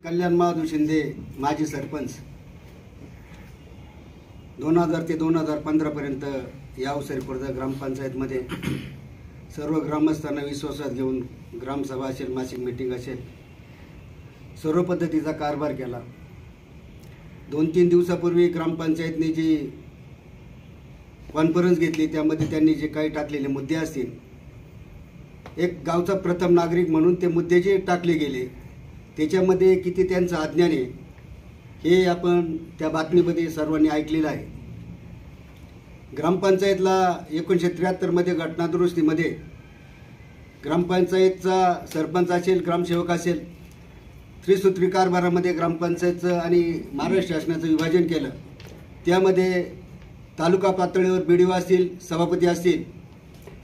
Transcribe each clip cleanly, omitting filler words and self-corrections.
कल्याण महादेव शिंदे माजी सरपंच 2000 ते 2015 पर्यंत या अवसरी खुर्द ग्रामपंचायतमध्ये सर्व ग्रामस्थांना विश्वासात घेऊन ग्रामसभा असेल, मासिक मीटिंग असेल, सर्व पद्धतीचा कारभार केला। 2-3 दिवसापूर्वी ग्रामपंचायतने जी कॉन्फरन्स घेतली त्यामध्ये त्यांनी जे काही टाकलेले मुद्दे असतील, एक गावचा प्रथम नागरिक म्हणून ते मुद्दे जे टाकले गेले त्याच्यामध्ये किती त्यांचं अज्ञान आहे हे आपण त्या बातमीमध्ये सर्वांनी ऐकलेलं आहे। ग्रामपंचायतला 1973 मध्ये घटना दुरुस्तीमध्ये ग्रामपंचायतचा सरपंच असेल, ग्रामसेवक असेल, त्रिसूत्री कारभारामध्ये ग्रामपंचायतचं आणि महाराष्ट्र शासनाचं विभाजन केलं। त्यामध्ये तालुका पातळीवर बीडीओ असतील, सभापती असतील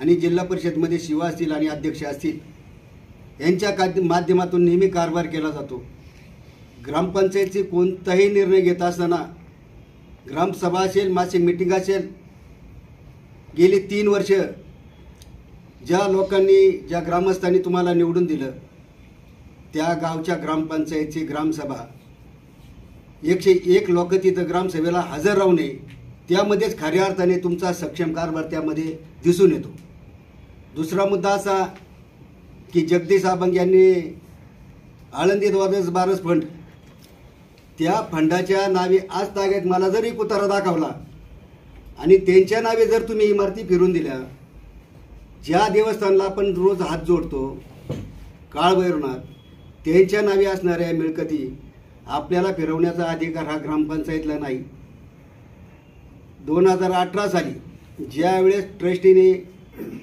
आणि जिल्हा परिषदमध्ये शिवा असतील आणि अध्यक्ष असतील यांच्या माध्यमातून नेहमी कारभार केला जातो। ग्रामपंचायतचे कोणताही निर्णय घेत असताना ग्रामसभा असेल, मासिक मीटिंग असेल, गेली 3 वर्ष ज्या लोकांनी, ज्या ग्रामस्थांनी तुम्हाला निवडून दिलं त्या गावच्या ग्रामपंचायतची ग्रामसभा 101 लोक तिथं ग्रामसभेला हजर राहू नये, त्यामध्येच खऱ्या अर्थाने तुमचा सक्षम कारभार त्यामध्ये दिसून येतो। दुसरा मुद्दा असा की जगदीश आबंग यांनी आळंदी द्वादश बारस फंड, त्या फंडाच्या नावे आज ताग्यात मला जर एक उतारा दाखवला आणि त्यांच्या नावे जर तुम्ही इमारती फिरून दिल्या, ज्या देवस्थानला आपण रोज हात जोडतो काळभैरवनाथ, त्यांच्या नावे असणाऱ्या मिळकती आपल्याला फिरवण्याचा अधिकार हा ग्रामपंचायतला नाही। 2018 साली ज्यावेळेस ट्रस्टीने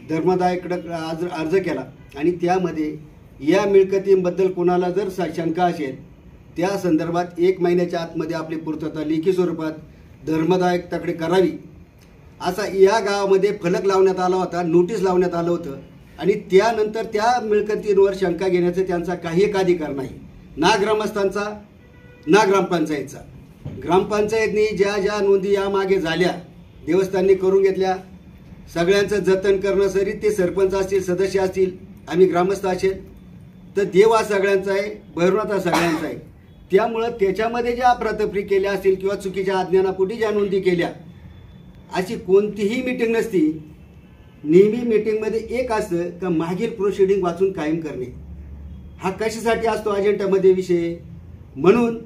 धर्मदायकडे अर्ज केला आणि त्यामध्ये या मिळकतींबद्दल कोणाला जर शंका असेल त्या संदर्भात 1 महिन्याच्या आतमध्ये आपली पूर्तता लेखी स्वरूपात धर्मदायकताकडे करावी असा या गावामध्ये फलक लावण्यात आला होता, नोटीस लावण्यात आलं होतं आणि त्यानंतर त्या मिळकतींवर शंका घेण्याचा त्यांचा काही एक अधिकार नाही, ना ग्रामस्थांचा ना ग्रामपंचायतचा। ग्रामपंचायतनी ज्या ज्या नोंदी यामागे झाल्या देवस्थाननी करून घेतल्या, सगळ्यांचं जतन करणं, सरी ते सरपंच असतील, सदस्य असतील, आम्ही ग्रामस्थ असेल, तर देव हा सगळ्यांचा आहे, भैरवनाथ हा सगळ्यांचा आहे। त्यामुळं त्याच्यामध्ये ज्या अफरातफरी केल्या असतील किंवा चुकीच्या अज्ञानापोटी ज्या नोंदी केल्या, अशी कोणतीही मीटिंग नसती। नेहमी मीटिंगमध्ये एक असतं का मागील प्रोसिडिंग वाचून कायम करणे, हा कशासाठी असतो अजेंडामध्ये विषय। म्हणून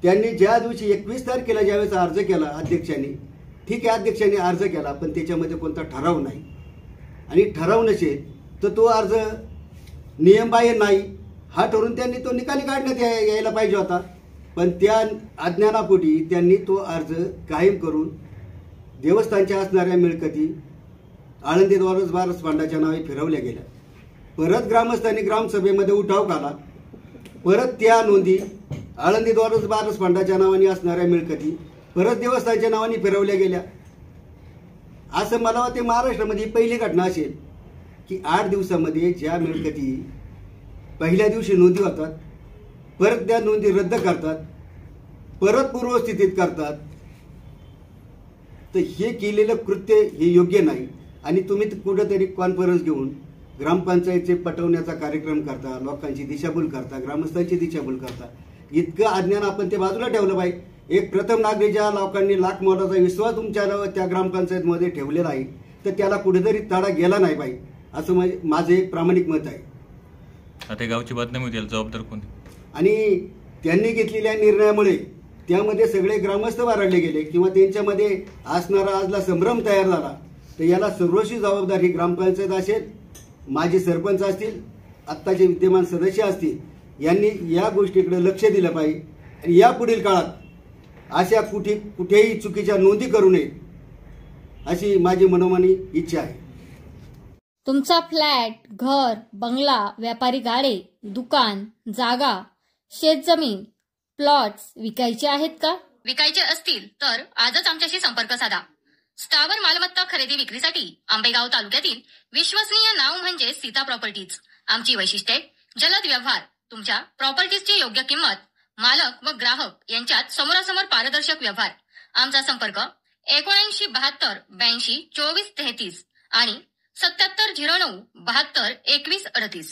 त्यांनी ज्या दिवशी 21 तारखेला ज्यावेळेस अर्ज केला अध्यक्षांनी, ठीक आहे अध्यक्षांनी अर्ज केला पण त्याच्यामध्ये कोणता ठराव नाही आणि ठराव नसेल तर तो अर्ज नियमबाह्य नाही हा ठरवून त्यांनी तो निकाली काढण्यात यायला पाहिजे होता, पण त्या अज्ञानापोटी त्यांनी तो अर्ज कायम करून देवस्थानच्या असणाऱ्या मिळकती आळंदी द्वादश बारस फंडाच्या नावे फिरवल्या गेल्या। परत ग्रामस्थांनी ग्रामसभेमध्ये उठाव काढला, परत त्या नोंदी आळंदी द्वादश बारस फंडाच्या नावाने असणाऱ्या मिळकती परत देवस्थानच्या नावाने फिरवल्या गेल्या। असं मला वाटते महाराष्ट्रामध्ये पहिली घटना असेल की 8 दिवसामध्ये ज्या मिळकती पहिल्या दिवशी नोंदी होतात परत त्या नोंदी रद्द करतात, परत पूर्वस्थितीत करतात, तर हे केलेलं कृत्य हे योग्य नाही। आणि तुम्ही कुठेतरी कॉन्फरन्स घेऊन ग्रामपंचायतचे पटवण्याचा कार्यक्रम करता, लोकांची दिशाभूल करता, ग्रामस्थांची दिशाभूल करता, इतकं अज्ञान आपण ते बाजूला ठेवलं पाहिजे। एक प्रथम नागरिक ज्या लोकांनी लाख मोलाचा विश्वास तुमच्या त्या ग्रामपंचायतमध्ये ठेवलेला आहे तर त्याला कुठेतरी तडा गेला नाही पाहिजे, असं माझं एक प्रामाणिक मत आहे। आता गावची बदनामी होईल, जबाबदार कोण? आणि त्यांनी घेतलेल्या निर्णयामुळे त्यामध्ये सगळे ग्रामस्थ वारडले गेले किंवा त्यांच्यामध्ये असणारा आजला संभ्रम तयार झाला, तर याला सर्वस्वी जबाबदार ही ग्रामपंचायत असेल, माजी सरपंच असतील, आत्ताचे विद्यमान सदस्य असतील, यांनी या गोष्टीकडे लक्ष दिलं पाहिजे आणि यापुढील काळात अशा कुठेही चुकीच्या नोंदी करू नये अशी माझी मनोमनी इच्छा आहे। तुमचा फ्लॅट, घर, बंगला, व्यापारी गाडे, दुकान, जागा, शेतजमीन, प्लॉट्स विकायचे आहेत का? विकायचे असतील तर आजच आमच्याशी संपर्क साधा। स्थावर मालमत्ता खरेदी विक्रीसाठी आंबेगाव तालुक्यातील विश्वसनीय नाव म्हणजे सीता प्रॉपर्टीज। आमची वैशिष्ट्ये: जलद व्यवहार, तुमच्या प्रॉपर्टीजची योग्य किंमत, मालक व ग्राहक यांच्यात समोरासमोर पारदर्शक व्यवहार। आमचा संपर्क 79 72 82 24 33 आणि 77 09 72 21 38।